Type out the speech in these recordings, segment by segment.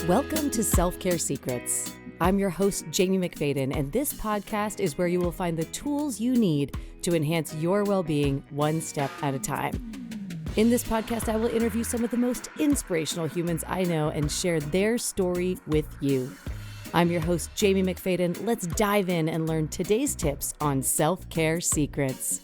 Welcome to Self-Care Secrets. I'm your host, Jaime McFaden, and this podcast is where you will find the tools you need to enhance your well-being one step at a time. In this podcast, I will interview some of the most inspirational humans I know and share their story with you. I'm your host, Jaime McFaden. Let's dive in and learn today's tips on self-care secrets.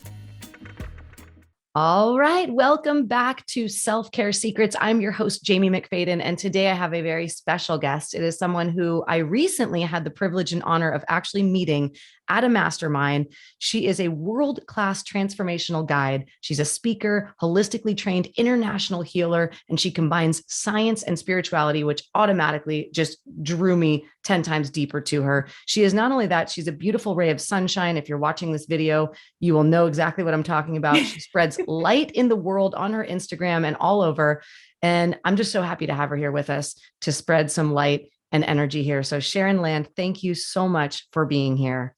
All right. Welcome back to Self-Care Secrets. I'm your host, Jaime McFaden, and today I have a very special guest. It is someone who I recently had the privilege and honor of actually meeting at a mastermind. She is a world-class transformational guide. She's a speaker, holistically trained international healer, and she combines science and spirituality, which automatically just drew me 10 times deeper to her. She is not only that, she's a beautiful ray of sunshine. If you're watching this video, you will know exactly what I'm talking about. She spreads light in the world on her Instagram and all over. And I'm just so happy to have her here with us to spread some light and energy here. So Sharon Land, thank you so much for being here.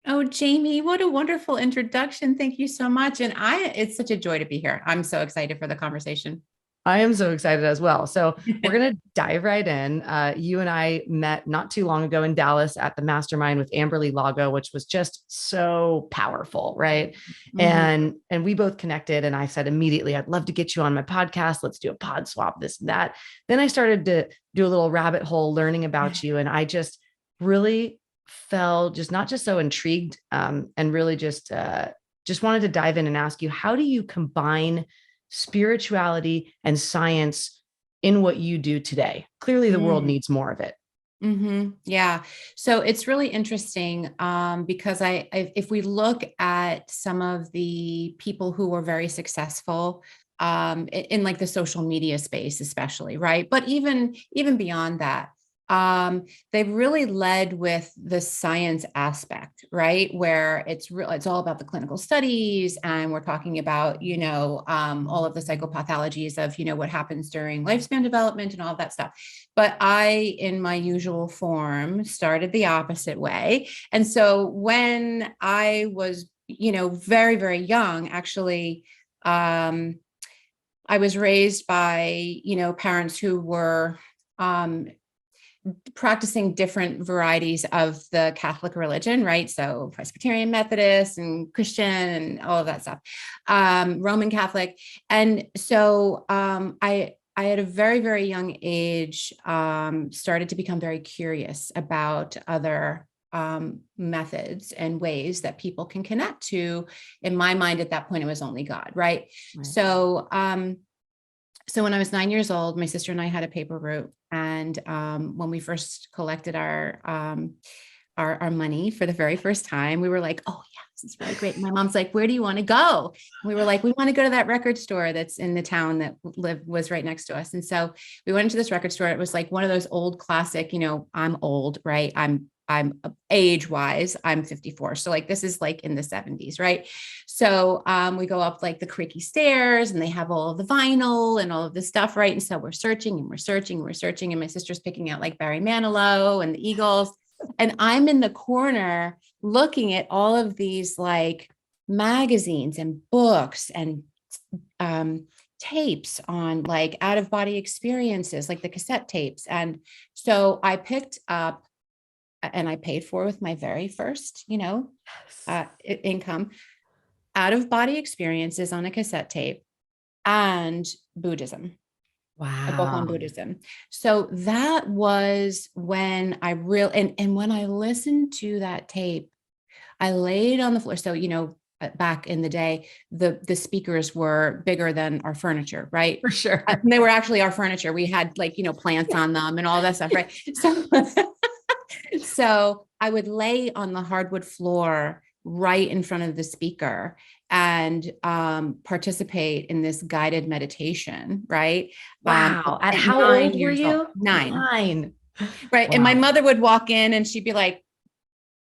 Oh, Jaime, what a wonderful introduction. Thank you so much. And it's such a joy to be here. I'm so excited for the conversation. I am so excited as well. So we're going to dive right in. You and I met not too long ago in Dallas at the mastermind with Amberly Lago, which was just so powerful. Right. Mm-hmm. And we both connected, and I said immediately, I'd love to get you on my podcast. Let's do a pod swap, this and that. Then I started to do a little rabbit hole learning about you. And I just really felt just not just so intrigued, and really just wanted to dive in and ask you, how do you combine spirituality and science in what you do today? Clearly the world needs more of it. Mm-hmm. Yeah. So it's really interesting because if we look at some of the people who were very successful in like the social media space, especially, right? But even beyond that, they've really led with the science aspect, right? Where it's all about the clinical studies, and we're talking about, all of the psychopathologies of, what happens during lifespan development and all of that stuff. But I, in my usual form, started the opposite way. And so when I was, very, very young, actually, I was raised by, parents who were, practicing different varieties of the Catholic religion, right? So Presbyterian, Methodist, and Christian, and all of that stuff, Roman Catholic. And so I at a very, very young age, started to become very curious about other methods and ways that people can connect to. In my mind, at that point, it was only God, right? So when I was 9 years old, my sister and I had a paper route. And when we first collected our money for the very first time, we were like, oh yeah, this is really great. And my mom's like, where do you want to go? And we were like, we want to go to that record store that's in the town that was right next to us. And so we went into this record store. It was like one of those old classic, I'm old, right? I'm age wise, I'm 54. So like, this is like in the 70s, right? So we go up like the creaky stairs, and they have all of the vinyl and all of this stuff, right? And so we're searching and we're searching and we're searching, and my sister's picking out like Barry Manilow and the Eagles. And I'm in the corner looking at all of these like magazines and books and tapes on like out of body experiences, like the cassette tapes. And so I picked up, and I paid for with my very first, income, out of body experiences on a cassette tape, and Buddhism. Wow. A book on Buddhism. So that was when I and when I listened to that tape, I laid on the floor. So, back in the day, the speakers were bigger than our furniture, right? For sure. And they were actually our furniture. We had like, plants on them and all that stuff, right? So I would lay on the hardwood floor right in front of the speaker and participate in this guided meditation, right? Wow. At how old were you? 9. 9. Right. Wow. And my mother would walk in and she'd be like,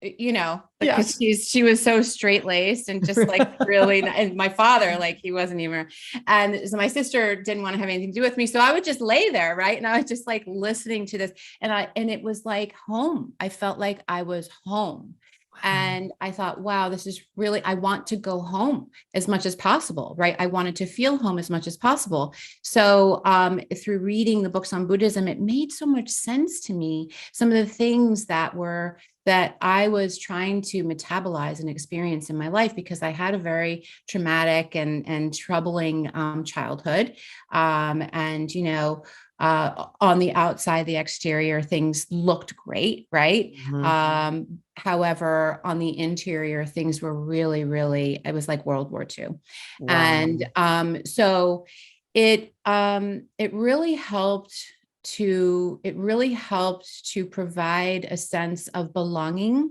because she was so straight laced and just like really, and my father, like he wasn't even, and so my sister didn't want to have anything to do with me. So I would just lay there. Right. And I was just like listening to this, and it was like home. I felt like I was home. And I thought, wow, this is really, I want to go home as much as possible, right? I wanted to feel home as much as possible. So through reading the books on Buddhism, it made so much sense to me. Some of the things that I was trying to metabolize and experience in my life, because I had a very traumatic and troubling childhood. And, on the outside, the exterior, things looked great, right? However, on the interior, things were really, really, it was like World War II. Wow. And so it really helped to provide a sense of belonging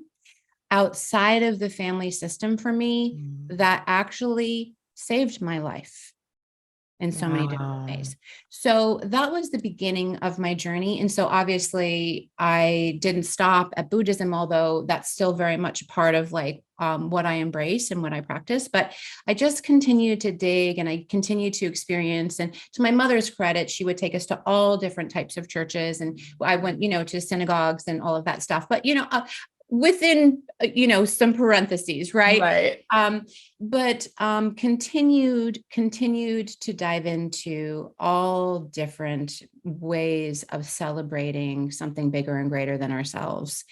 outside of the family system for me that actually saved my life in so many different ways. So that was the beginning of my journey. And so obviously I didn't stop at Buddhism, although that's still very much a part of like what I embrace and what I practice. But I just continued to dig and I continued to experience. And to my mother's credit, she would take us to all different types of churches. And I went, to synagogues and all of that stuff. But, within, some parentheses, right? Right. But continued to dive into all different ways of celebrating something bigger and greater than ourselves.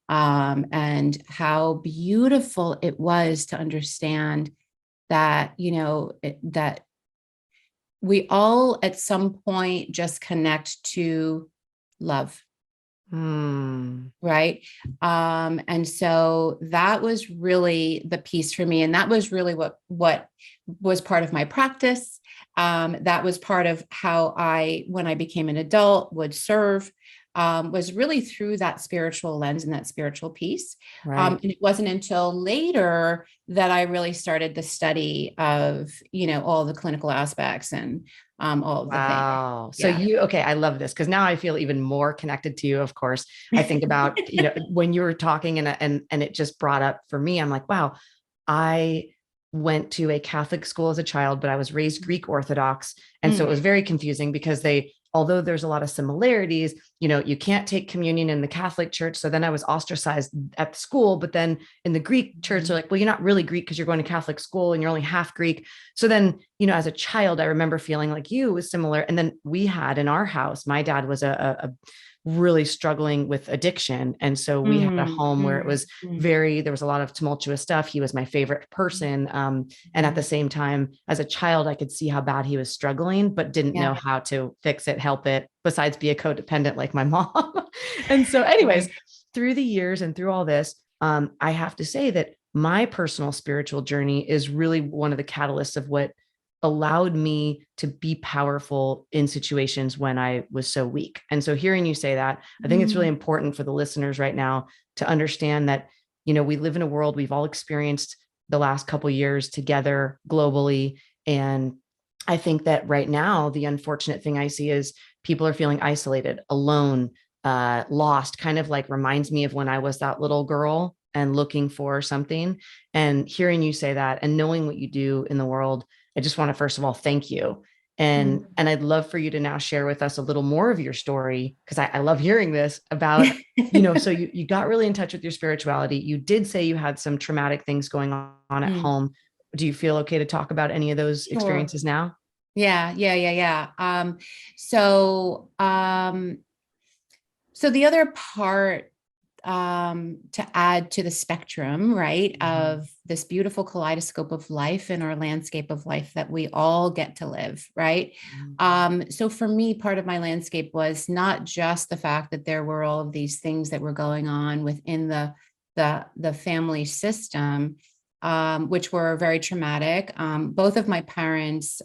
And how beautiful it was to understand that, that we all at some point just connect to love. Right. And so that was really the piece for me. And that was really what was part of my practice. That was part of how when I became an adult, would serve, was really through that spiritual lens and that spiritual piece. Right. And it wasn't until later that I really started the study of, all the clinical aspects and all of the things. Wow. So okay, I love this because now I feel even more connected to you. Of course, I think about, when you were talking and it just brought up for me, I'm like, wow, I went to a Catholic school as a child, but I was raised Greek Orthodox. And so it was very confusing because although there's a lot of similarities, you can't take communion in the Catholic church. So then I was ostracized at the school, but then in the Greek church, they're like, well, you're not really Greek because you're going to Catholic school and you're only half Greek. So then, as a child, I remember feeling like you was similar. And then we had in our house, my dad was a really struggling with addiction. And so we had a home where it was there was a lot of tumultuous stuff. He was my favorite person. And at the same time, as a child, I could see how bad he was struggling, but didn't know how to fix it, help it, besides be a codependent like my mom. And so anyways, through the years and through all this, I have to say that my personal spiritual journey is really one of the catalysts of what allowed me to be powerful in situations when I was so weak. And so hearing you say that, I think it's really important for the listeners right now to understand that, we live in a world we've all experienced the last couple of years together globally. And I think that right now, the unfortunate thing I see is people are feeling isolated, alone, lost, kind of like reminds me of when I was that little girl and looking for something. And hearing you say that and knowing what you do in the world, I just want to, first of all, thank you. And I'd love for you to now share with us a little more of your story, because I love hearing this about, so you got really in touch with your spirituality. You did say you had some traumatic things going on at home. Do you feel okay to talk about any of those experiences now? Yeah. So the other part to add to the spectrum, right, of this beautiful kaleidoscope of life and our landscape of life that we all get to live, right? So for me, part of my landscape was not just the fact that there were all of these things that were going on within the family system, which were very traumatic. Both of my parents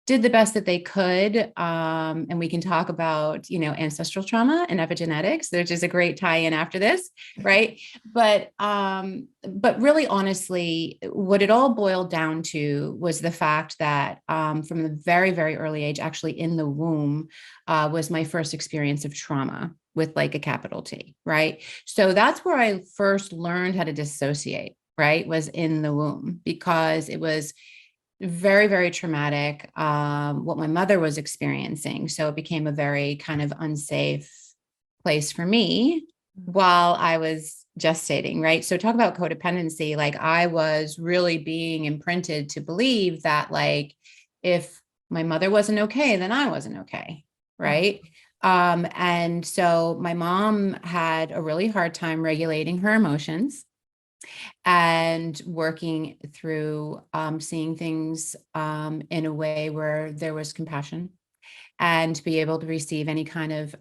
did the best that they could. And we can talk about, ancestral trauma and epigenetics, which is a great tie-in after this, right? But really, honestly, what it all boiled down to was the fact that from the very, very early age, actually in the womb, was my first experience of trauma with like a capital T, right? So that's where I first learned how to dissociate, right? Was in the womb, because it was very, very traumatic, what my mother was experiencing. So it became a very kind of unsafe place for me while I was gestating, right? So talk about codependency. Like I was really being imprinted to believe that like, if my mother wasn't okay, then I wasn't okay. Right. And so my mom had a really hard time regulating her emotions and working through seeing things in a way where there was compassion and to be able to receive any kind of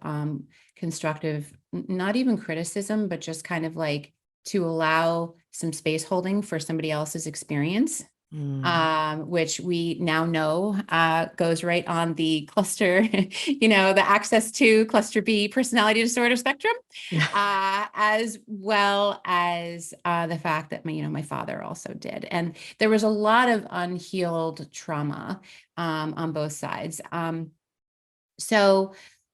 constructive, not even criticism, but just kind of like to allow some space holding for somebody else's experience. Which we now know goes right on the cluster, the access to cluster B personality disorder spectrum, as well as the fact that my father also did. And there was a lot of unhealed trauma on both sides. So,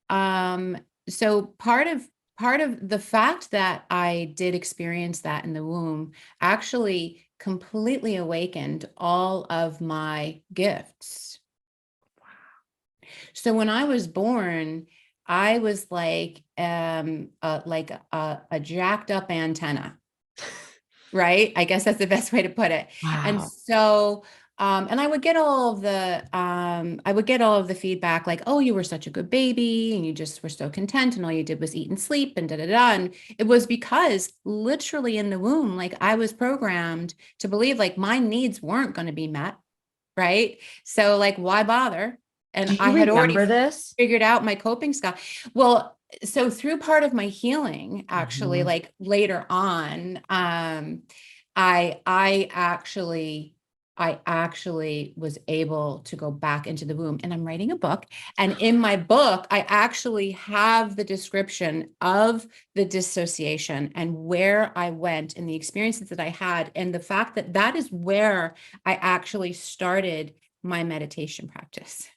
um, so part of the fact that I did experience that in the womb actually completely awakened all of my gifts. So when I was born, I was like a jacked up antenna, right? I guess that's the best way to put it. And Wow. so and I would get all of the feedback like, oh, you were such a good baby and you just were so content and all you did was eat and sleep and da da da. And it was because literally in the womb, like I was programmed to believe like my needs weren't going to be met. Right. So like, why bother? Do And I you had already remember this? figured out my coping style. Well, so through part of my healing, actually, Mhm. like later on, I actually was able to go back into the womb, and I'm writing a book. And in my book, I actually have the description of the dissociation and where I went and the experiences that I had, and the fact that that is where I actually started my meditation practice.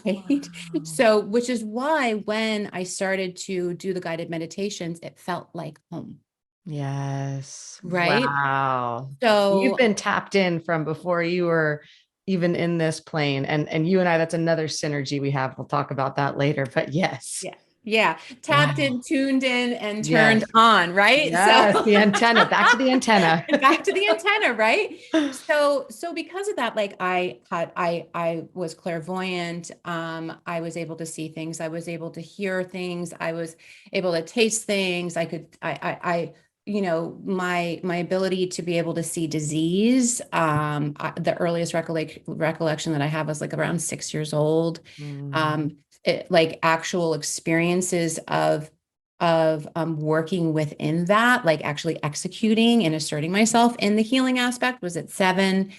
Right. Wow. So, which is why when I started to do the guided meditations, it felt like home. Yes. Right. Wow. You've So, been tapped in from before you were even in this plane. And you and I, that's another synergy we have. We'll talk about that later. But yes. yeah. Yeah. Tapped Wow. in, tuned in, and turned Yes. on. Right. So, Yes. The antenna. Back to the antenna. back to the antenna, right? So because of that, like I was clairvoyant. I was able to see things. I was able to hear things. I was able to taste things. My ability to be able to see disease. The earliest recollection that I have was like around 6 years old. Mm, Um, like actual experiences of working within that, like actually executing and asserting myself in the healing aspect was at 7.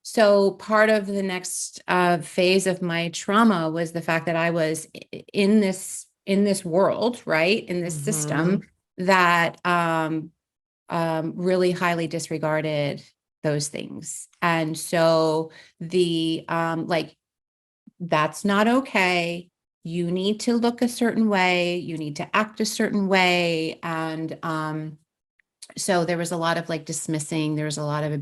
So part of the next phase of my trauma was the fact that I was in this world, right, in this mhm. system that really highly disregarded those things. And so the like that's not okay. You need to look a certain way. You need to act a certain way. And so there was a lot of like dismissing, there was a lot of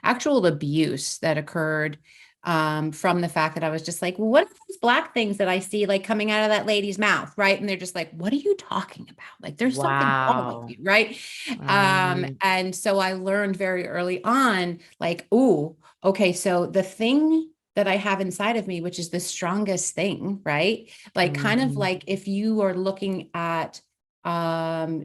actual abuse that occurred from the fact that I was just like, well, what are those black things that I see like coming out of that lady's mouth? Right. And they're just like, what are you talking about? Like, there's something wrong with Wow. you. Right. Right. And so I learned very early on, like, ooh, okay, so the thing that I have inside of me, which is the strongest thing, right? Like, kind of Mhm. like if you are looking at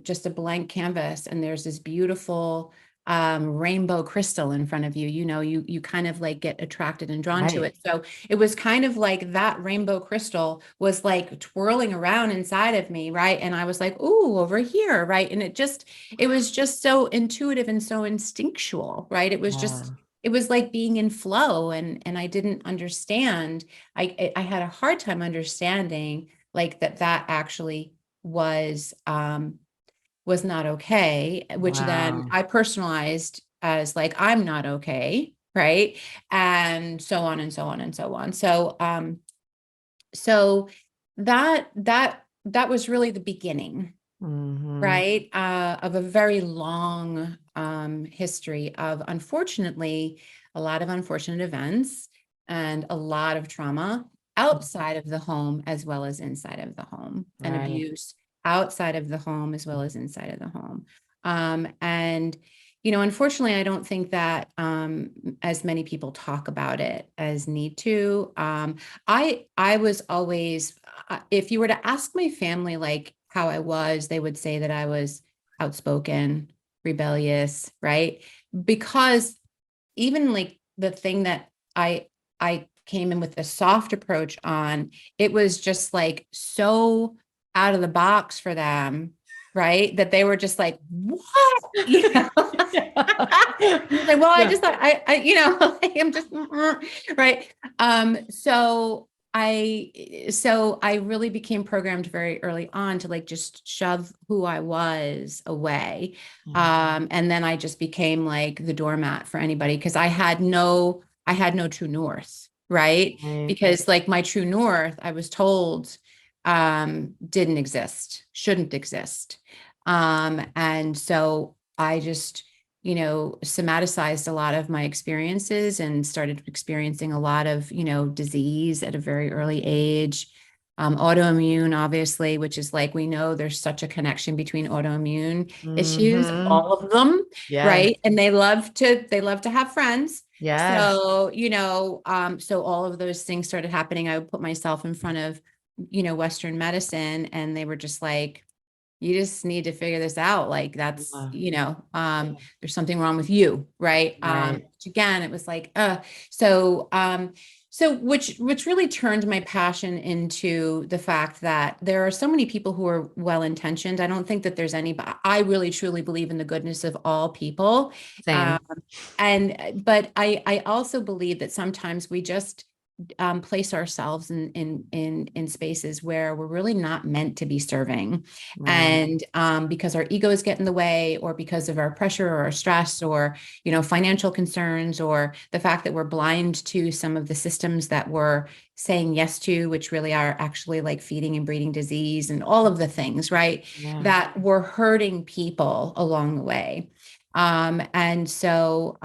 just a blank canvas and there's this beautiful rainbow crystal in front of you, you kind of like get attracted and drawn to Right. it. So it was kind of like that rainbow crystal was like twirling around inside of me, right? And I was like, ooh, over here, right? And it was just so intuitive and so instinctual, right? Yeah. It was like being in flow, and I didn't understand. I had a hard time understanding like that actually was not okay, which then Wow. I personalized as like I'm not okay, right? And so on and so on and so on. So that was really the beginning, Mhm. right? Of a very long history of, unfortunately, a lot of unfortunate events and a lot of trauma outside of the home as well as inside of the home, and Right. abuse. outside of the home as well as inside of the home. And, you know, unfortunately, I don't think that as many people talk about it as need to. I was always, if you were to ask my family like how I was, they would say that I was outspoken, rebellious, right? Because even like the thing that I came in with a soft approach on, it was just like so out of the box for them, right? That they were just like, what? You know? Like, well, I Yeah. just thought you know, I'm just right. So I really became programmed very early on to like just shove who I was away. And then I just became like the doormat for anybody because I had no true north, right? Right. Because like my true north, I was told didn't exist, shouldn't exist. And so I just, you know, somaticized a lot of my experiences and started experiencing a lot of, you know, disease at a very early age. Autoimmune, obviously, which is like we know there's such a connection between autoimmune issues, Mm-hmm. all of them, Yes. right? And they love to have friends. Yes. So, you know, so all of those things started happening. I would put myself in front of, you know, Western medicine, and they were just like, you just need to figure this out. Like that's, Yeah. you know, there's something wrong with you. Right. Right. Which again, it was like, so, so which really turned my passion into the fact that there are so many people who are well-intentioned. I don't think that there's any, but I really truly believe in the goodness of all people. Um, Same. but I also believe that sometimes we just place ourselves in spaces where we're really not meant to be serving, Right. and because our egos get in the way, or because of our pressure or our stress, or you know, financial concerns, or the fact that we're blind to some of the systems that we're saying yes to, which really are actually like feeding and breeding disease and all of the things, right? Yeah. That we're hurting people along the way. So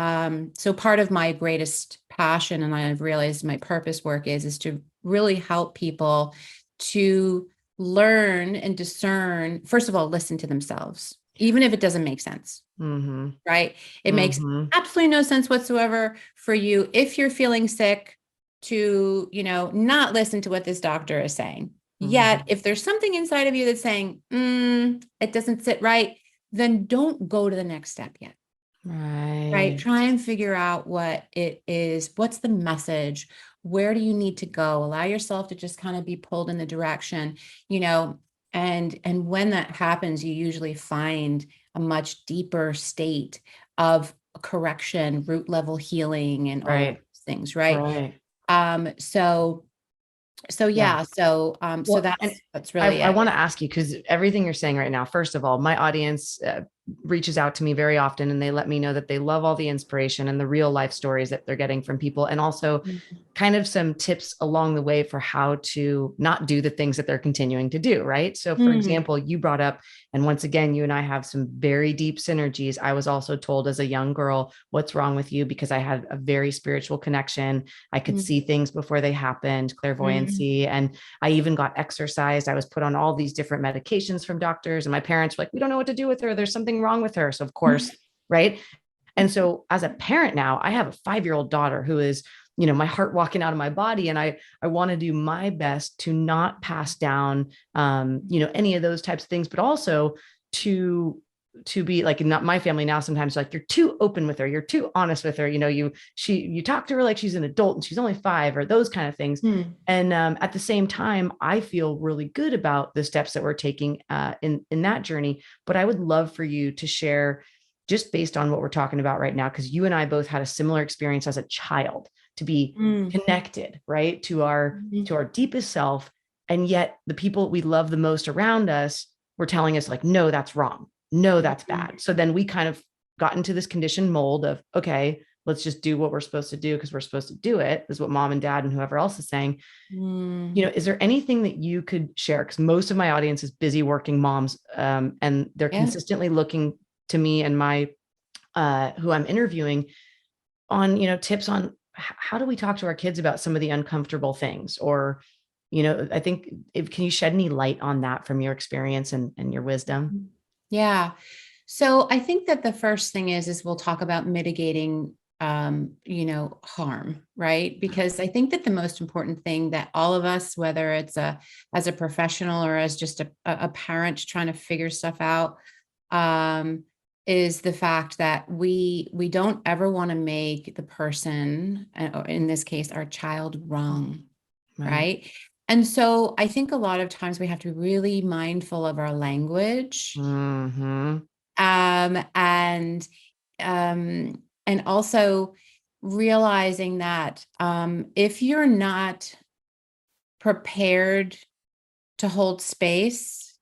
part of my greatest passion, and I've realized my purpose work is to really help people to learn and discern, first of all, listen to themselves, even if it doesn't make sense, Mm-hmm. right? It makes Mm-hmm. absolutely no sense whatsoever for you if you're feeling sick to, you know, not listen to what this doctor is saying. Yet, Mm-hmm. if there's something inside of you that's saying, it doesn't sit right, then don't go to the next step yet. Right. Right. Try and figure out what it is. What's the message? Where do you need to go? Allow yourself to just kind of be pulled in the direction, you know, and when that happens, you usually find a much deeper state of correction, root level healing, and all of Right. those things, right? Right. Um, so Yeah. yeah, so Well, and that's I, really I it. want to ask you because everything you're saying right now, first of all, my audience reaches out to me very often and they let me know that they love all the inspiration and the real life stories that they're getting from people. And also kind of some tips along the way for how to not do the things that they're continuing to do. Right. So, for Mm, example, you brought up, and once again, you and I have some very deep synergies. I was also told as a young girl, what's wrong with you? Because I had a very spiritual connection. I could mm, see things before they happened, mm, clairvoyancy. And I even got exercised. I was put on all these different medications from doctors, and my parents were like, we don't know what to do with her. There's something wrong with her. So, of course, right. And so as a parent now, I have a 5-year-old daughter who is, my heart walking out of my body. And I want to do my best to not pass down, any of those types of things, but also to be like, not my family now, sometimes like you're too open with her, you're too honest with her, you talk to her like she's an adult and she's only 5, or those kind of things. mm, And at the same time, I feel really good about the steps that we're taking in that journey. But I would love for you to share, just based on what we're talking about right now, because you and I both had a similar experience as a child, to be mm, connected, right, to our mm, to our deepest self. And yet the people we love the most around us were telling us like, no, that's wrong, no, that's mm, bad. So then we kind of got into this conditioned mold of, okay, let's just do what we're supposed to do because we're supposed to do it, is what mom and dad and whoever else is saying. mm. Is there anything that you could share? Because most of my audience is busy working moms, and they're Yeah. consistently looking to me and my who I'm interviewing on, tips on how do we talk to our kids about some of the uncomfortable things, or I think can you shed any light on that from your experience and your wisdom? Yeah. So I think that the first thing is we'll talk about mitigating harm, right? Because I think that the most important thing that all of us, whether it's as a professional or as just a parent trying to figure stuff out, um, is the fact that we don't ever want to make the person, or in this case, our child, wrong, Right. right? And so I think a lot of times we have to be really mindful of our language, Mm-hmm. um, and um, and also realizing that if you're not prepared to hold space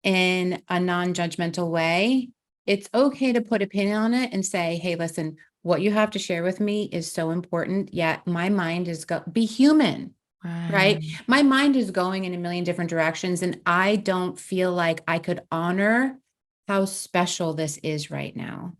in a non-judgmental way, it's okay to put a pin on it and say, hey, listen, what you have to share with me is so important, yet my mind is be human. Right. Right. My mind is going in a million different directions, and I don't feel like I could honor how special this is right now.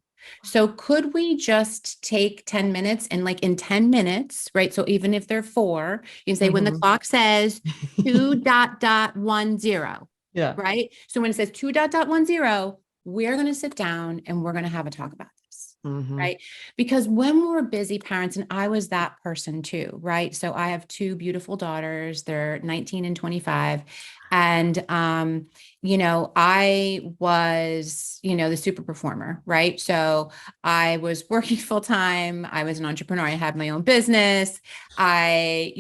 So could we just take 10 minutes, and like in 10 minutes, right? So even if they're four, you can say when the Mm-hmm. clock says 2.10, Yeah. right? So when it says 2.10, we're going to sit down and we're going to have a talk about this. Mm-hmm. Right. Because when we're busy parents, and I was that person too, right? So I have two beautiful daughters, they're 19 and 25. And, I was, the super performer, right? So I was working full time. I was an entrepreneur. I had my own business. I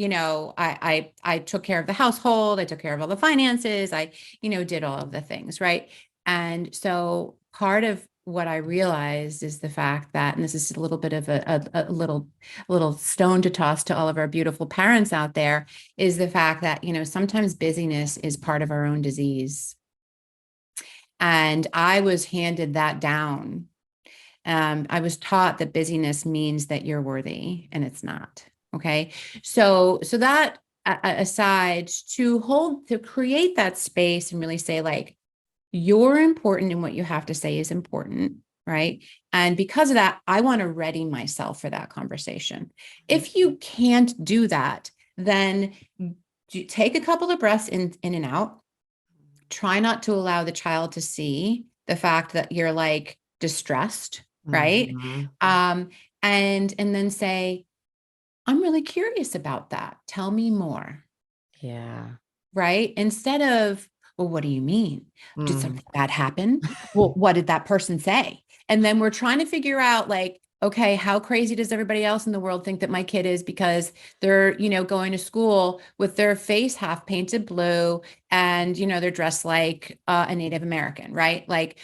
took care of the household. I took care of all the finances. I, did all of the things, right? And so part of what I realized is the fact that, and this is a little bit of a little stone to toss to all of our beautiful parents out there, is the fact that, sometimes busyness is part of our own disease. And I was handed that down. I was taught that busyness means that you're worthy, and it's not. Okay. So that aside, to create that space and really say, like, you're important and what you have to say is important, right? And because of that, I want to ready myself for that conversation. If you can't do that, then take a couple of breaths in and out. Try not to allow the child to see the fact that you're like distressed, right? Mm-hmm. And then say, I'm really curious about that. Tell me more. Yeah. Right? Instead of, well, what do you mean? Did Mm. something bad happen? Well, what did that person say? And then we're trying to figure out, like, okay, how crazy does everybody else in the world think that my kid is because they're, going to school with their face half painted blue and, they're dressed like a Native American, right? Like,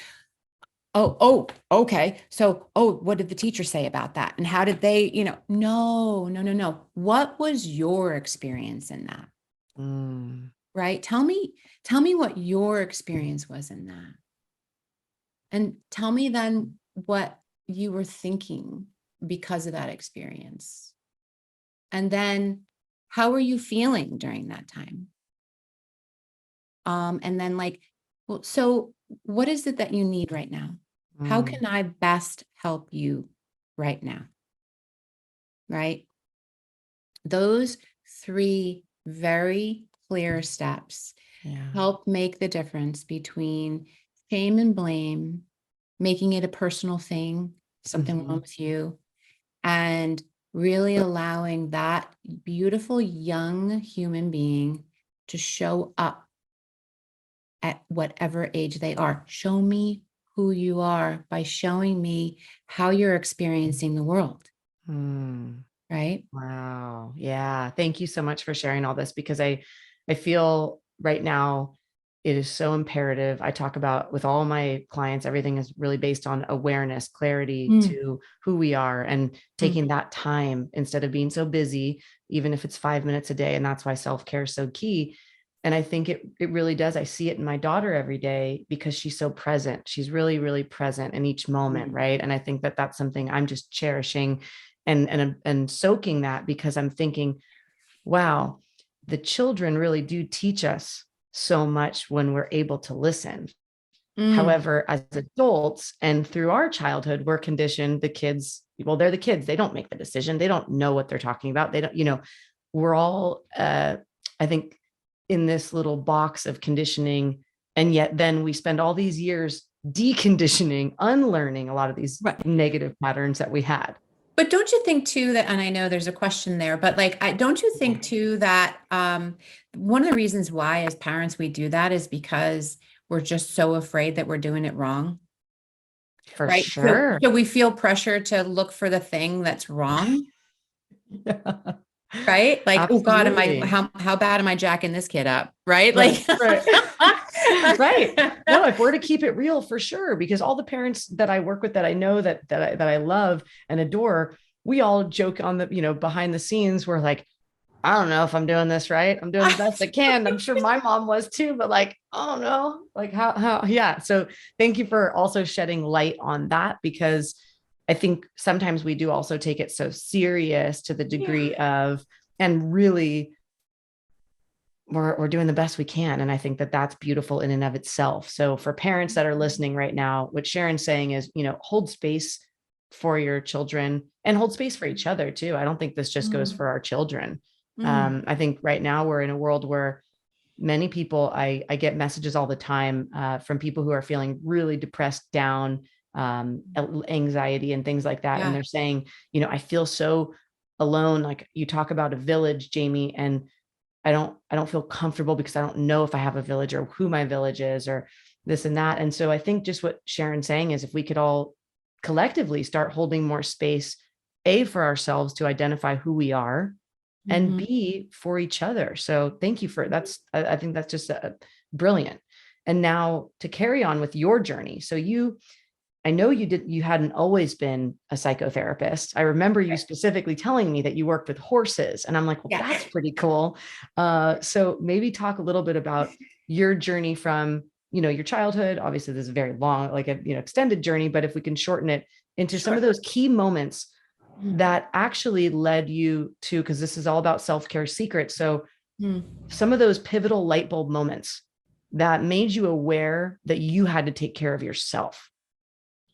okay. So, what did the teacher say about that? And how did they, no, no, no, no. What was your experience in that? Mm. Right? Tell me what your experience was in that. And tell me then what you were thinking because of that experience. And then how are you feeling during that time? And then, like, well, so what is it that you need right now? How Mm. can I best help you right now? Right? Those three very clear steps Yeah. help make the difference between shame and blame, making it a personal thing, something Mm-hmm. wrong with you, and really allowing that beautiful young human being to show up at whatever age they are. Show me who you are by showing me how you're experiencing the world, Mm. right? Wow. Yeah. Thank you so much for sharing all this because I feel right now it is so imperative. I talk about with all my clients, everything is really based on awareness, clarity Mm, to who we are and mm, taking that time instead of being so busy, even if it's 5 minutes a day. And that's why self-care is so key. And I think it really does. I see it in my daughter every day because she's so present. She's really, really present in each moment. mm, Right. And I think that that's something I'm just cherishing and soaking that because I'm thinking, wow, the children really do teach us so much when we're able to listen. mm, However, as adults and through our childhood, we're conditioned the kids, well, they're the kids. They don't make the decision. They don't know what they're talking about. They don't, we're all, I think in this little box of conditioning. And yet then we spend all these years deconditioning, unlearning a lot of these negative patterns that we had. But don't you think too that, and I know there's a question there, but like, don't you think too that one of the reasons why as parents we do that is because we're just so afraid that we're doing it wrong? For Right. sure. So we feel pressure to look for the thing that's wrong. Yeah. Right. Like, oh God, Absolutely. how bad am I jacking this kid up? Right. Right, Like, right. Right. No, if we're to keep it real, for sure, because all the parents that I work with that I know that I love and adore, we all joke on the, behind the scenes, we're like, I don't know if I'm doing this right. I'm doing the best I can. I'm sure my mom was too, but like, oh no, like yeah. So thank you for also shedding light on that, because I think sometimes we do also take it so serious to the degree of, and really we're doing the best we can. And I think that that's beautiful in and of itself. So for parents that are listening right now, what Sharon's saying is, hold space for your children and hold space for each other too. I don't think this just goes for our children. I think right now we're in a world where many people, I get messages all the time from people who are feeling really depressed, down, anxiety and things like that. And they're saying, I feel so alone. Like you talk about a village, Jamie, and I don't feel comfortable because I don't know if I have a village or who my village is or this and that. And so I think just what Sharon's saying is if we could all collectively start holding more space, A, for ourselves to identify who we are, and B, for each other. So thank you for that's, I think that's just brilliant. And now to carry on with your journey. So I know you hadn't always been a psychotherapist. I remember you specifically telling me that you worked with horses, and I'm like, well, that's pretty cool. So maybe talk a little bit about your journey from, your childhood. Obviously this is very long, like a, extended journey, but if we can shorten it into some of those key moments that actually led you to, because this is all about self-care secrets. So some of those pivotal light bulb moments that made you aware that you had to take care of yourself.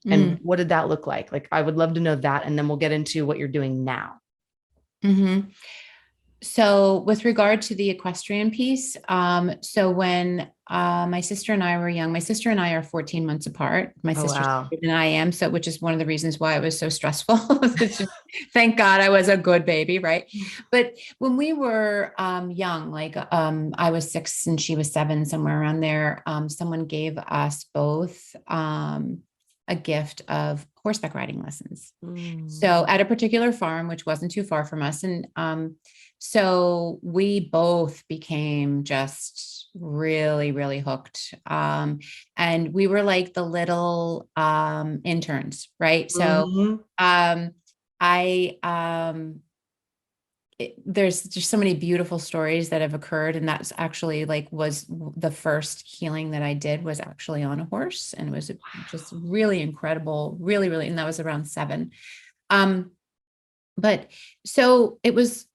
And what did that look like? Like, I would love to know that. And then we'll get into what you're doing now. So with regard to the equestrian piece, so when my sister and I were young, my sister and I are 14 months apart. My sister's older than I am, so which is one of the reasons why it was so stressful. Thank God I was a good baby, right? But when we were young, like I was 6 and she was 7, somewhere around there, someone gave us both a gift of horseback riding lessons. So at a particular farm, which wasn't too far from us, and so we both became just really, really hooked. And we were like the little interns, right? So there's just so many beautiful stories that have occurred. And that's actually like was the first healing that I did was actually on a horse. And it was just really incredible, really, really. And that was around 7. But so it was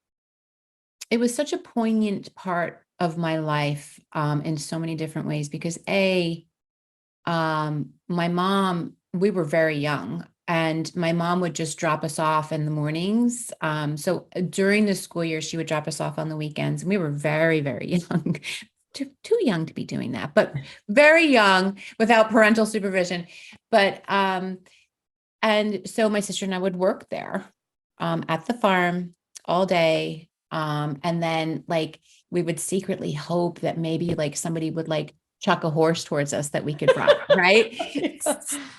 such a poignant part of my life in so many different ways, because my mom, we were very young, and my mom would just drop us off in the mornings. So during the school year, she would drop us off on the weekends, and we were very, very young, too young to be doing that, but very young without parental supervision. But, and so my sister and I would work there at the farm all day. And then like, we would secretly hope that maybe like somebody would like chuck a horse towards us that we could ride. Right.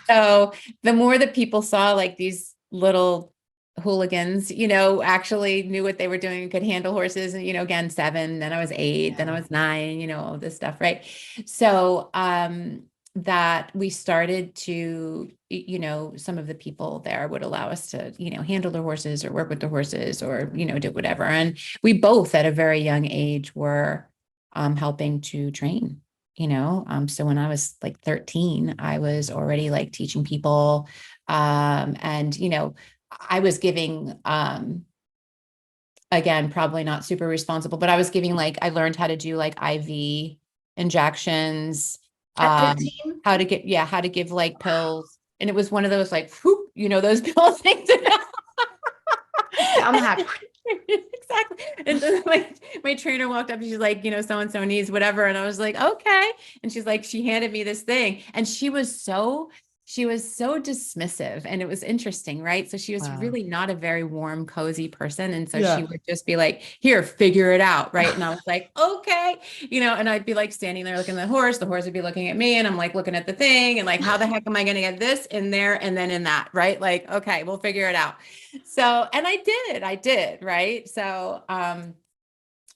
So the more that people saw like these little hooligans, actually knew what they were doing and could handle horses. And, again, 7, then I was 8, then I was 9, all this stuff. Right. So, that we started to, some of the people there would allow us to, handle their horses or work with the horses or, do whatever. And we both at a very young age were helping to train, so when I was like 13, I was already like teaching people. And, I was giving, again, probably not super responsible, but I was giving I learned how to do like IV injections. At 15? How to give like pills. And it was one of those like, whoop, those pill things. Down the hatch. exactly. And then my trainer walked up and she's like, so-and-so needs whatever. And I was like, okay. And she's like, she handed me this thing and she was so dismissive, and it was interesting, right? So she was Wow. really not a very warm, cozy person. And so she Yeah. would just be like, here, figure it out. Right. And I was like, okay, and I'd be like standing there looking at the horse would be looking at me, and I'm like looking at the thing and like, how the heck am I going to get this in there and then in that? Right. Like, okay, we'll figure it out. So, and I did. Right. So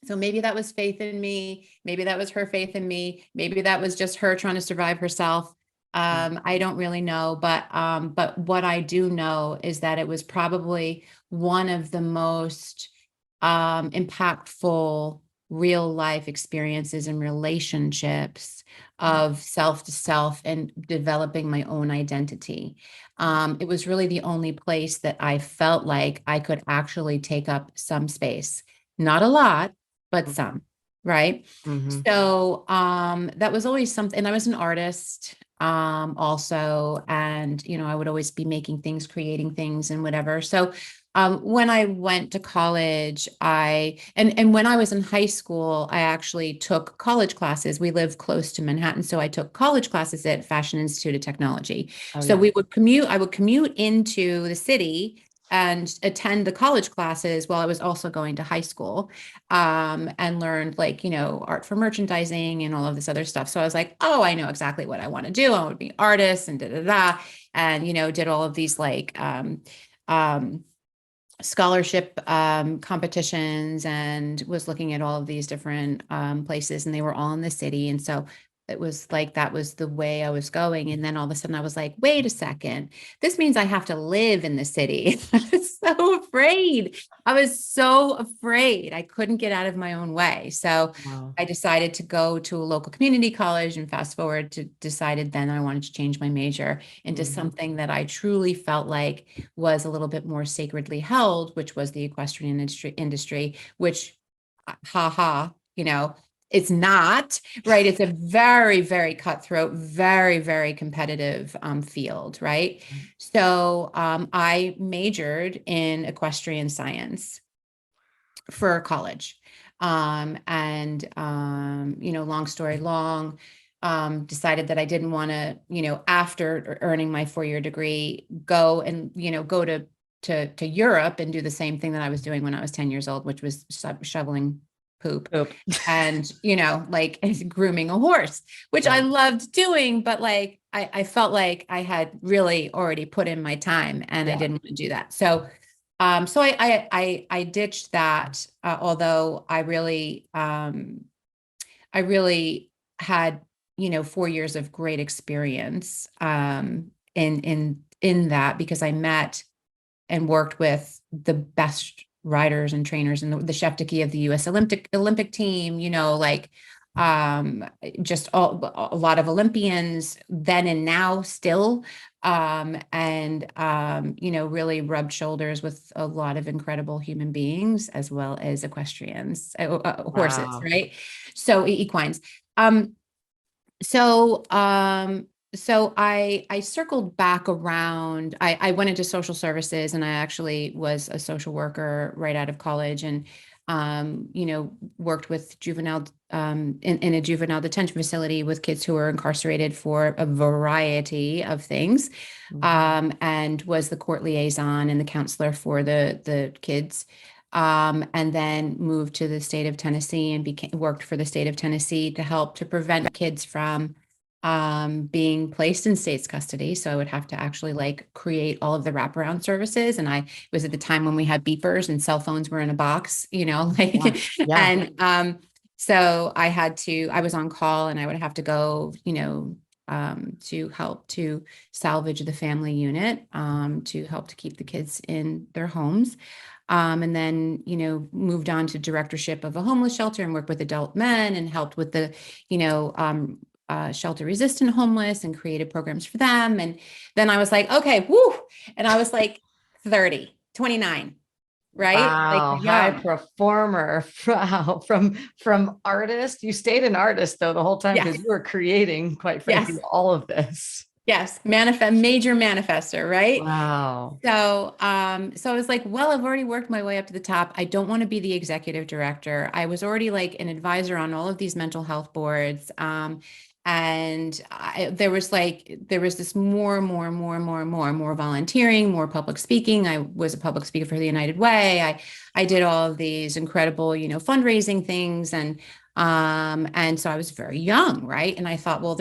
maybe that was faith in me. Maybe that was her faith in me. Maybe that was just her trying to survive herself. I don't really know, but what I do know is that it was probably one of the most impactful real life experiences and relationships of self to self and developing my own identity. It was really the only place that I felt like I could actually take up some space, not a lot, but some, right? Mm-hmm. So that was always something. And I was an artist also, and I would always be making things, creating things, and whatever. So when I went to college, and when I was in high school, I actually took college classes. We live close to Manhattan, so I took college classes at Fashion Institute of Technology. Oh, So yeah. I would commute into the city and attend the college classes while I was also going to high school, and learned art for merchandising and all of this other stuff. So I was like, oh, I know exactly what I want to do. I want to be an artist and da da da, and did all of these um, scholarship competitions, and was looking at all of these different places, and they were all in the city. And so it was like that was the way I was going. And then all of a sudden I was like, wait a second, this means I have to live in the city. I was so afraid. I was so afraid. I couldn't get out of my own way. So Wow. I decided to go to a local community college, and fast forward to decided then I wanted to change my major into Mm-hmm. something that I truly felt like was a little bit more sacredly held, which was the equestrian industry, which, ha ha, it's not, right. It's a very, very cutthroat, very, very competitive field, right? So I majored in equestrian science for college. And long story long, decided that I didn't want to, after earning my 4-year degree, go and, go to Europe and do the same thing that I was doing when I was 10 years old, which was shoveling poop Oop. and, like grooming a horse, which I Right. loved doing, but like, I felt like I had really already put in my time and I Yeah. didn't want to do that. So I ditched that, although I really had 4 years of great experience in that, because I met and worked with the best riders and trainers and the chef de of the U.S. Olympic team. Just a lot of Olympians then and now still, and really rubbed shoulders with a lot of incredible human beings as well as equestrians, horses, Wow. right? So equines. Um, so, I circled back around. I went into social services, and I actually was a social worker right out of college, and worked with juvenile in a juvenile detention facility with kids who were incarcerated for a variety of things, Mm-hmm. and was the court liaison and the counselor for the kids. And then moved to the state of Tennessee and worked for the state of Tennessee to help to prevent kids from being placed in state's custody. So I would have to actually create all of the wraparound services. And it was at the time when we had beepers and cell phones were in a box, Yeah. Yeah. and so I was on call, and I would have to go, to help to salvage the family unit, to help to keep the kids in their homes. And then, moved on to directorship of a homeless shelter and worked with adult men and helped with the, shelter resistant homeless and created programs for them. And then I was like, okay, whoo. And I was like 29, right? Like Wow, high young. performer. Wow. From artist, you stayed an artist though the whole time because Yes. you were creating, quite frankly, Yes. all of this. Yes, major manifester, right? Wow. So I was like, well, I've already worked my way up to the top. I don't want to be the executive director. I was already like an advisor on all of these mental health boards. There was this more volunteering, more public speaking. I was a public speaker for the United Way. I did all of these incredible, fundraising things. And so I was very young, right? And I thought, well,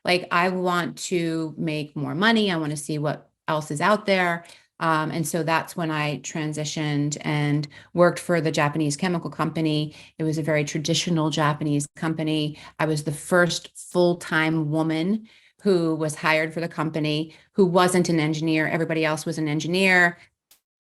I want to make more money. I want to see what else is out there. And so that's when I transitioned and worked for the Japanese chemical company. It was a very traditional Japanese company. I was the first full-time woman who was hired for the company, who wasn't an engineer. Everybody else was an engineer.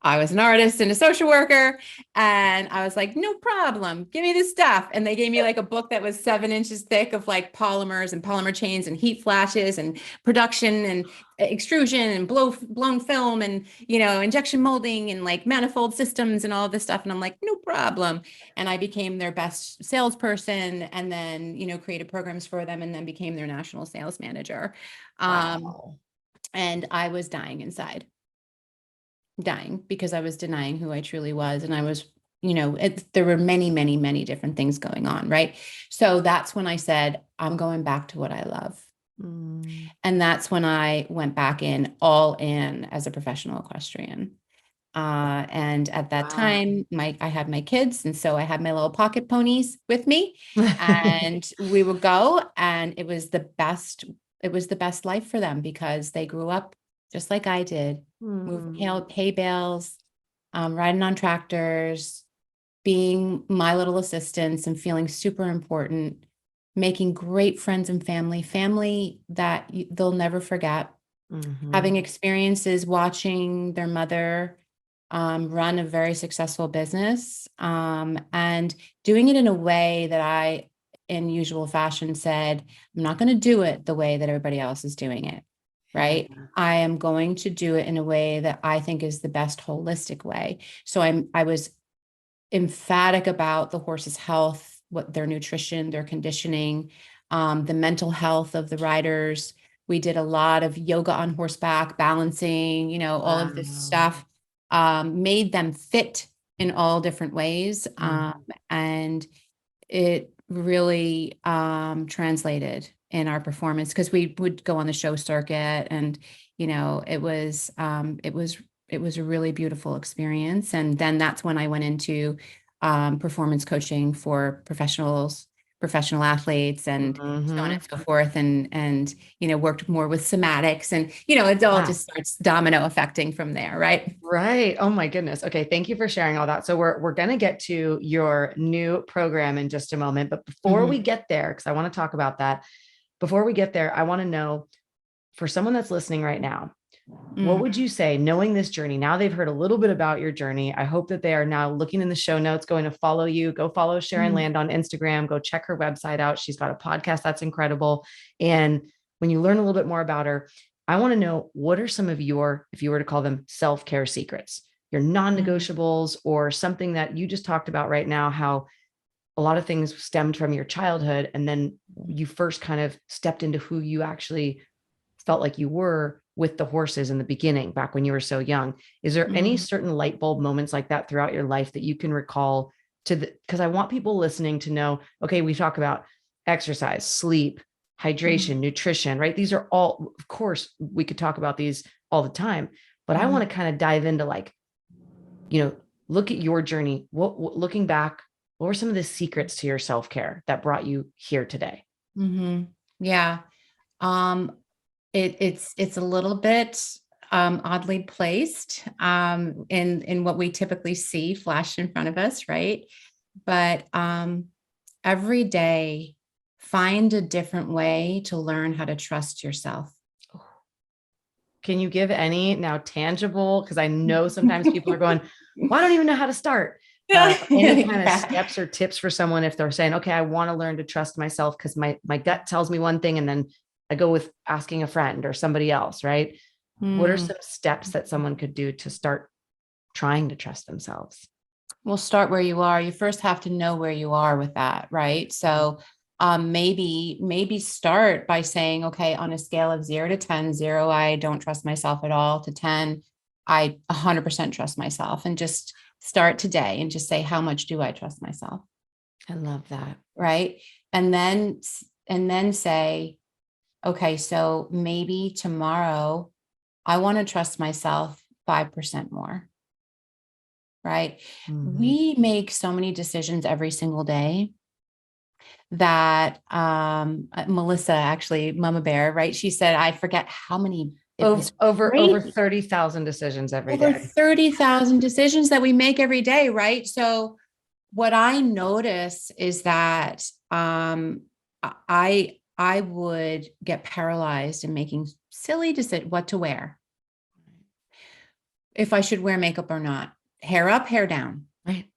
I was an artist and a social worker. And I was like, no problem. Give me this stuff. And they gave me like a book that was 7 inches thick of like polymers and polymer chains and heat flashes and production and extrusion and blown film and, injection molding and like manifold systems and all of this stuff. And I'm like, no problem. And I became their best salesperson and then, created programs for them and then became their national sales manager. Wow. And I was dying because I was denying who I truly was. And I was, there were many, many, many different things going on. Right. So that's when I said, I'm going back to what I love. And that's when I went back all in as a professional equestrian. And at that time, I had my kids. And so I had my little pocket ponies with me and we would go, and it was the best life for them because they grew up just like I did, moving hay bales, riding on tractors, being my little assistants and feeling super important, making great friends and family that they'll never forget, having experiences watching their mother run a very successful business, and doing it in a way that I, in usual fashion, said, I'm not going to do it the way that everybody else is doing it. Right. Yeah. I am going to do it in a way that I think is the best holistic way. So I was emphatic about the horse's health, what their nutrition, their conditioning, the mental health of the riders. We did a lot of yoga on horseback, balancing, all of this stuff, made them fit in all different ways. And it really translated in our performance because we would go on the show circuit and, it was a really beautiful experience. And then that's when I went into performance coaching for professional athletes and so on and so forth. And, worked more with somatics and, it all just starts domino affecting from there. Right. Right. Oh my goodness. Okay. Thank you for sharing all that. So we're going to get to your new program in just a moment, but before we get there, because I want to talk about that, before we get there, I want to know, for someone that's listening right now, what would you say, knowing this journey? Now they've heard a little bit about your journey. I hope that they are now looking in the show notes, going to follow you. Go follow Sharon Land on Instagram. Go check her website out. She's got a podcast that's incredible. And when you learn a little bit more about her, I want to know, what are some of your, if you were to call them self-care secrets, your non-negotiables, or something that you just talked about right now, how a lot of things stemmed from your childhood. And then you first kind of stepped into who you actually felt like you were with the horses in the beginning, back when you were so young. Is there any certain light bulb moments like that throughout your life that you can recall because I want people listening to know, okay, we talk about exercise, sleep, hydration, nutrition, right? These are all, of course, we could talk about these all the time, but I want to kind of dive into look at your journey. Looking back, what were some of the secrets to your self-care that brought you here today? Yeah. It's a little bit oddly placed in what we typically see flashed in front of us, right? But every day, find a different way to learn how to trust yourself. Can you give any now tangible? Because I know sometimes people are going, well, I don't even know how to start. Any kind of steps or tips for someone if they're saying, okay, I want to learn to trust myself because my gut tells me one thing and then I go with asking a friend or somebody else, right? What are some steps that someone could do to start trying to trust themselves? Well, start where you are. You first have to know where you are with that, right? So maybe start by saying, okay, on a scale of 0 to 10, 0, I don't trust myself at all, to 10, I 100% trust myself, and just start today and just say, how much do I trust myself? I love that. Right. And then say, okay, so maybe tomorrow I want to trust myself 5% more. Right. We make so many decisions every single day that Melissa, actually, Mama Bear, right? She said, I forget how many, Over 30,000 decisions every over day. 30,000 decisions that we make every day, right? So what I notice is that I would get paralyzed in making silly decisions, what to wear, if I should wear makeup or not, hair up, hair down,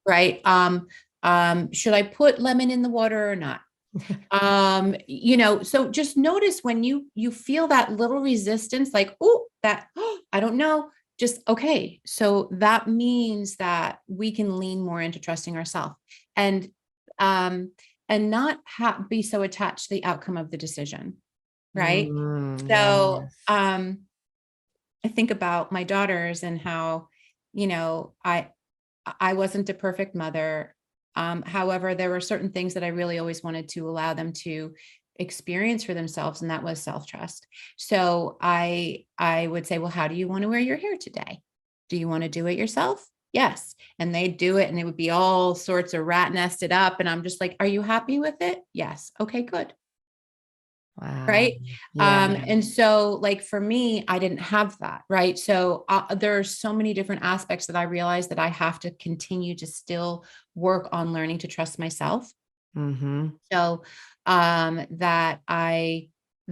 right? Should I put lemon in the water or not? So just notice when you feel that little resistance, like, I don't know, just, okay. So that means that we can lean more into trusting ourselves, and not be so attached to the outcome of the decision. Right. So, Yes. I think about my daughters and how, I wasn't a perfect mother. However, there were certain things that I really always wanted to allow them to experience for themselves, and that was self-trust. So I would say, well, how do you want to wear your hair today? Do you want to do it yourself? Yes. And they'd do it, and it would be all sorts of rat nested up. And I'm just like, are you happy with it? Yes. Okay, good. Wow. Right. Yeah. And so, like, for me, I didn't have that. Right. So there are so many different aspects that I realized that I have to continue to still work on learning to trust myself. So there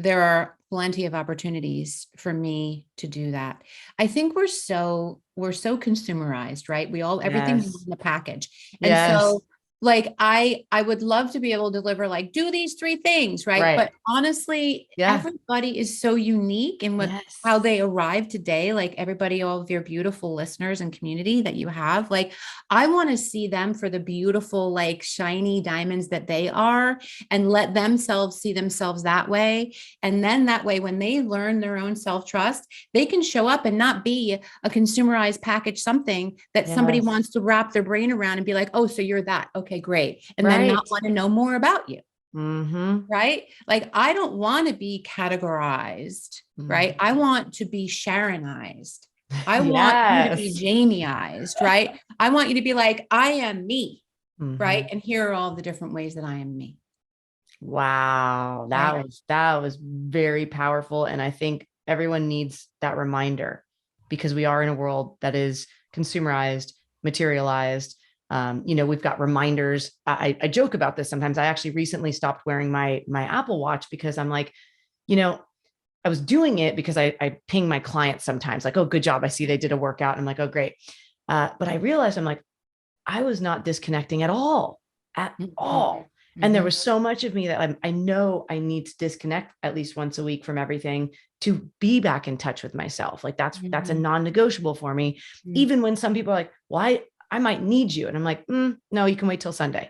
are plenty of opportunities for me to do that. I think we're so consumerized, right? Everything is Yes. in the package. And Yes. so, like, I would love to be able to deliver, like, do these 3 things, right? But honestly, Yeah. everybody is so unique in how they arrive today. Like, everybody, all of your beautiful listeners and community that you have, like, I want to see them for the beautiful, like, shiny diamonds that they are, and let themselves see themselves that way. And then that way, when they learn their own self-trust, they can show up and not be a consumerized package, something that somebody wants to wrap their brain around and be like, oh, so you're that. Okay, great. And then not want to know more about you. Right. Like, I don't want to be categorized, right? I want to be Sharonized. I want you to be Jamieized, right? I want you to be like, I am me, right? And here are all the different ways that I am me. Wow. That was very powerful. And I think everyone needs that reminder, because we are in a world that is consumerized, materialized. We've got reminders. I joke about this sometimes. I actually recently stopped wearing my Apple Watch, because I'm like, I was doing it because I ping my clients sometimes, like, oh, good job, I see they did a workout. And I'm like, oh, great. But I realized, I'm like, I was not disconnecting at all. And there was so much of me that I know I need to disconnect at least once a week from everything to be back in touch with myself. Like, that's a non-negotiable for me. Even when some people are like, well, I might need you. And I'm like, no, you can wait till Sunday,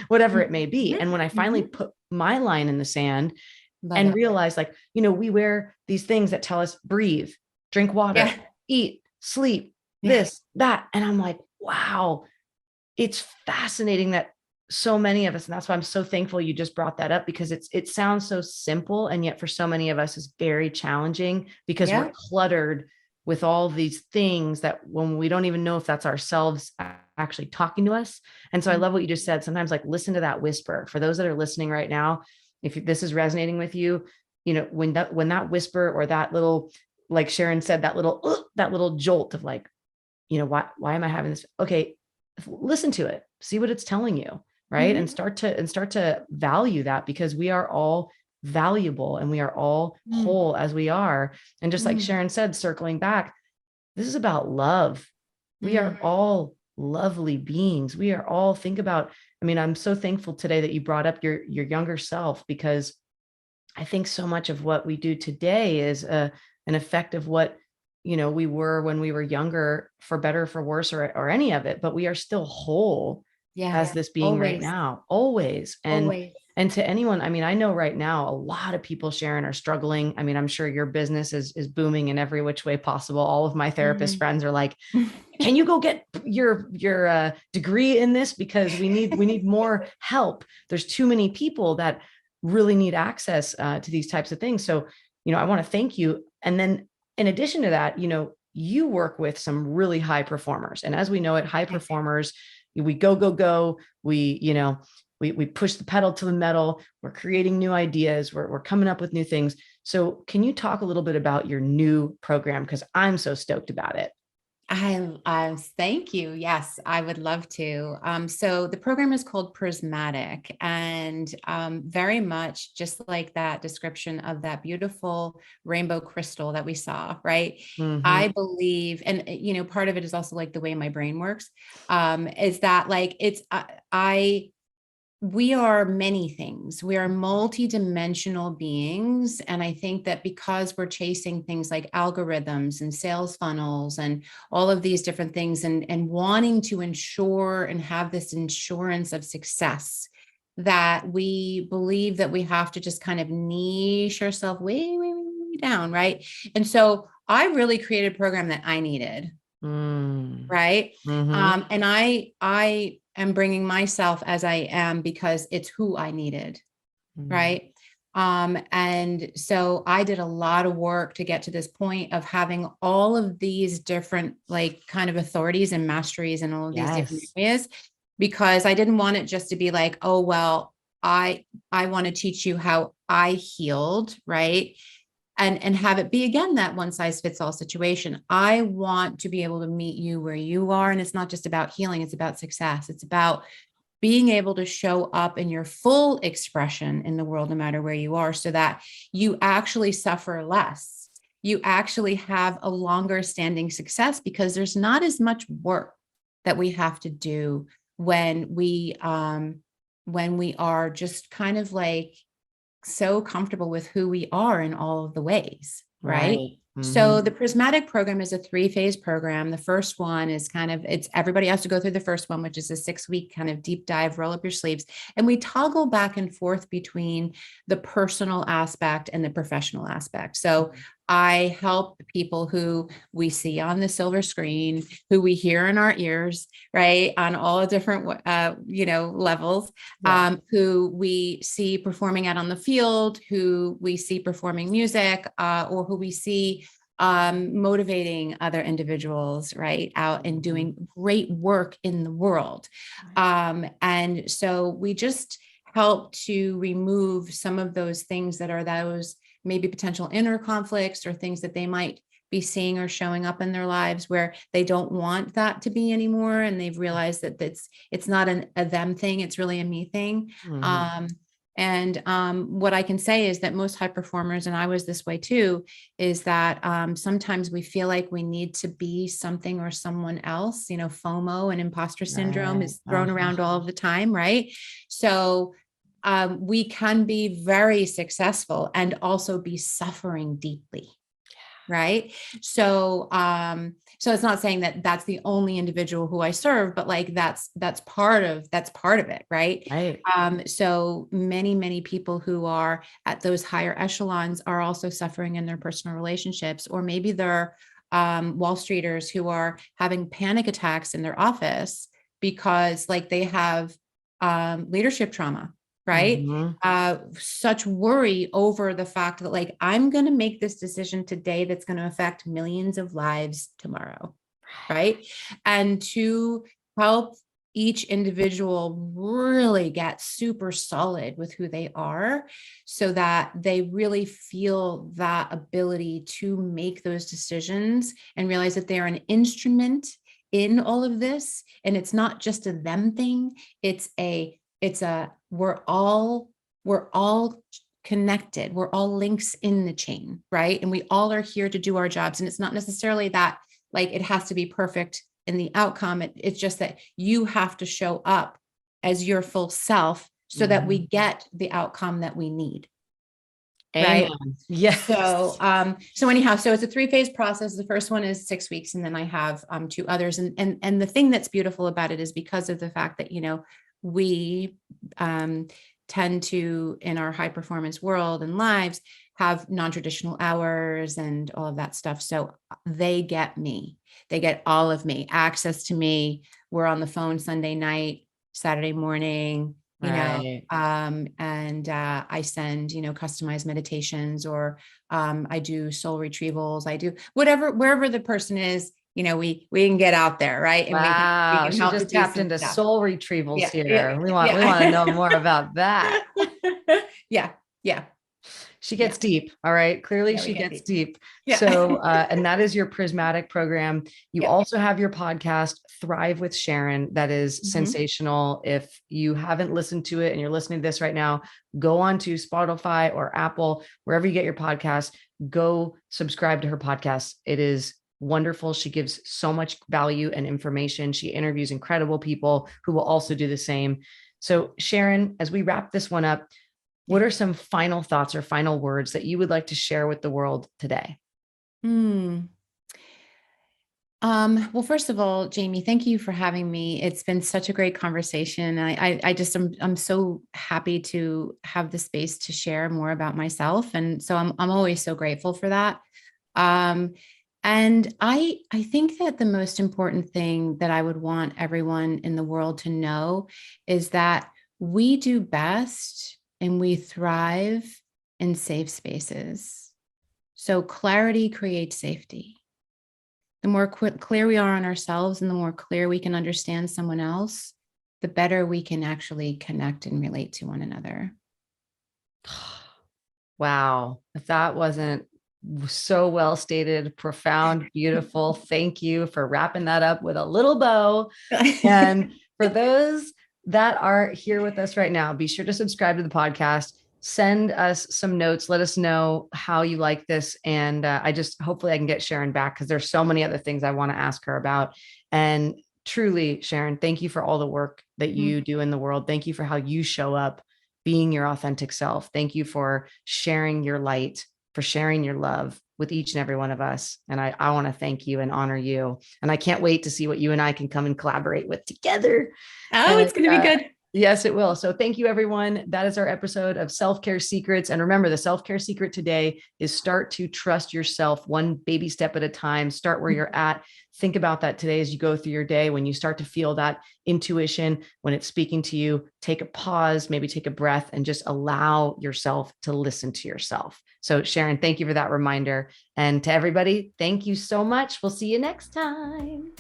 whatever it may be. And when I finally put my line in the sand and realize, like, we wear these things that tell us breathe, drink water, eat, sleep, this, that. And I'm like, wow, it's fascinating that so many of us, and that's why I'm so thankful you just brought that up, because it sounds so simple, and yet for so many of us is very challenging, because we're cluttered with all these things that, when we don't even know if that's ourselves actually talking to us. And so I love what you just said. Sometimes, like, listen to that whisper. For those that are listening right now, if this is resonating with you, when that whisper, or that little, like Sharon said, that little jolt of, like, why am I having this? Okay, listen to it, see what it's telling you. Right. And start to value that, because we are all valuable, and we are all whole as we are. And just like Sharon said, circling back, this is about love. We are all lovely beings. We are all, think about, I'm so thankful today that you brought up your younger self, because I think so much of what we do today is an effect of what, we were when we were younger, for better or for worse, or any of it, but we are still whole Yeah. as this being right Always. now, always. Always. And to anyone, I mean, I know right now a lot of people, Sharon, are struggling. I mean, I'm sure your business is booming in every which way possible. All of my therapist Mhm. friends are like, can you go get your degree in this, because we need more help. There's too many people that really need access to these types of things. So, I want to thank you. And then in addition to that, you work with some really high performers, and as we know it, high performers, we go, we push the pedal to the metal. We're creating new ideas. We're coming up with new things. So can you talk a little bit about your new program? Because I'm so stoked about it. I thank you. Yes, I would love to. So the program is called Prismatic, and very much just like that description of that beautiful rainbow crystal that we saw, right? Mm-hmm. I believe, and part of it is also like the way my brain works, is that like I we are many things. We are multi-dimensional beings. And I think that because we're chasing things like algorithms and sales funnels and all of these different things, and wanting to ensure and have this insurance of success, that we believe that we have to just kind of niche ourselves way, way, way, way down, right? And so I really created a program that I needed, Mm. right? Mm-hmm. And I am bringing myself as I am because it's who I needed, Mm. right? And so I did a lot of work to get to this point of having all of these different, like, kind of authorities and masteries in all of these different Yes. areas, because I didn't want it just to be like, oh, well, I want to teach you how I healed, right? And have it be, again, that one size fits all situation. I want to be able to meet you where you are. And it's not just about healing, it's about success. It's about being able to show up in your full expression in the world, no matter where you are, so that you actually suffer less. You actually have a longer standing success, because there's not as much work that we have to do when we are just kind of like so comfortable with who we are in all of the ways, right? Right. Mm-hmm. So the Prismatic program is a 3-phase program. The first one is it's everybody has to go through the first one, which is a 6-week kind of deep dive, roll up your sleeves. And we toggle back and forth between the personal aspect and the professional aspect. So I help people who we see on the silver screen, who we hear in our ears, right? On all different, levels, Yeah. who we see performing out on the field, who we see performing music, or who we see motivating other individuals, right, out and doing great work in the world. And so we just help to remove some of those things that are those maybe potential inner conflicts, or things that they might be seeing or showing up in their lives where they don't want that to be anymore. And they've realized that it's not a them thing, it's really a me thing. Mm-hmm. And what I can say is that most high performers, and I was this way too, is that sometimes we feel like we need to be something or someone else. FOMO and imposter syndrome Right. is thrown Uh-huh. around all of the time, right? So we can be very successful and also be suffering deeply, right? So it's not saying that that's the only individual who I serve, but like that's part of it, right? Right. So many people who are at those higher echelons are also suffering in their personal relationships, or maybe they're Wall Streeters who are having panic attacks in their office because, like, they have leadership trauma, right? Mm-hmm. Such worry over the fact that, like, I'm going to make this decision today that's going to affect millions of lives tomorrow, right? And to help each individual really get super solid with who they are, so that they really feel that ability to make those decisions and realize that they're an instrument in all of this. And it's not just a them thing. It's a we're all connected. We're all links in the chain, right? And we all are here to do our jobs. And it's not necessarily that, like, it has to be perfect in the outcome. It's just that you have to show up as your full self so that Mm-hmm. we get the outcome that we need. Amen. Right. Yes. So anyhow, so it's a 3-phase process. The first one is 6 weeks, and then I have 2 others. And the thing that's beautiful about it is because of the fact that, we tend to, in our high performance world and lives, have non-traditional hours and all of that stuff. So they get me. They get all of me, access to me. We're on the phone Sunday night, Saturday morning, Right. and I send, customized meditations, or I do soul retrievals. I do whatever, wherever the person is, we can get out there, right? And we Wow. can She help to just do tapped some into stuff. soul retrievals Yeah, yeah, here. We want to know yeah. more about that. Yeah, yeah, She yeah. gets deep. All right. Clearly Yeah, we she get gets deep. deep. Yeah. So, and that is your prismatic program. You Yeah. also have your podcast, Thrive with Sharon. That is Mhm. sensational. If you haven't listened to it and you're listening to this right now, go on to Spotify or Apple, wherever you get your podcast, go subscribe to her podcast. It is wonderful. She gives so much value and information. She interviews incredible people who will also do the same. So, Sharon, as we wrap this one up, what are some final thoughts or final words that you would like to share with the world today? Hmm. Well, first of all, Jamie, thank you for having me. It's been such a great conversation. I just I'm so happy to have the space to share more about myself, and so I'm always so grateful for that. Um, and I think that the most important thing that I would want everyone in the world to know is that we do best and we thrive in safe spaces. So clarity creates safety. The more clear we are on ourselves and the more clear we can understand someone else, the better we can actually connect and relate to one another. Wow. If that wasn't so well stated, profound, beautiful. Thank you for wrapping that up with a little bow. And for those that are here with us right now, be sure to subscribe to the podcast. Send us some notes. Let us know how you like this. And hopefully I can get Sharon back because there's so many other things I want to ask her about. And truly, Sharon, thank you for all the work that you do in the world. Thank you for how you show up being your authentic self. Thank you for sharing your light, for sharing your love with each and every one of us. And I want to thank you and honor you. And I can't wait to see what you and I can come and collaborate with together. Oh, it's going to be good. Yes, it will. So thank you, everyone. That is our episode of Self-Care Secrets. And remember, the self-care secret today is start to trust yourself one baby step at a time. Start where you're at. Think about that today as you go through your day. When you start to feel that intuition, when it's speaking to you, take a pause, maybe take a breath, and just allow yourself to listen to yourself. So Sharon, thank you for that reminder. And to everybody, thank you so much. We'll see you next time.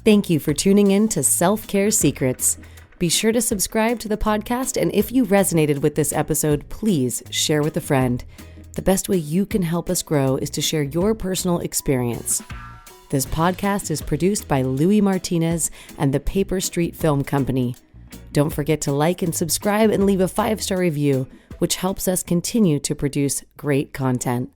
Thank you for tuning in to Self-Care Secrets. Be sure to subscribe to the podcast, and if you resonated with this episode, please share with a friend. The best way you can help us grow is to share your personal experience. This podcast is produced by Louis Martinez and the Paper Street Film Company. Don't forget to like and subscribe and leave a 5-star review, which helps us continue to produce great content.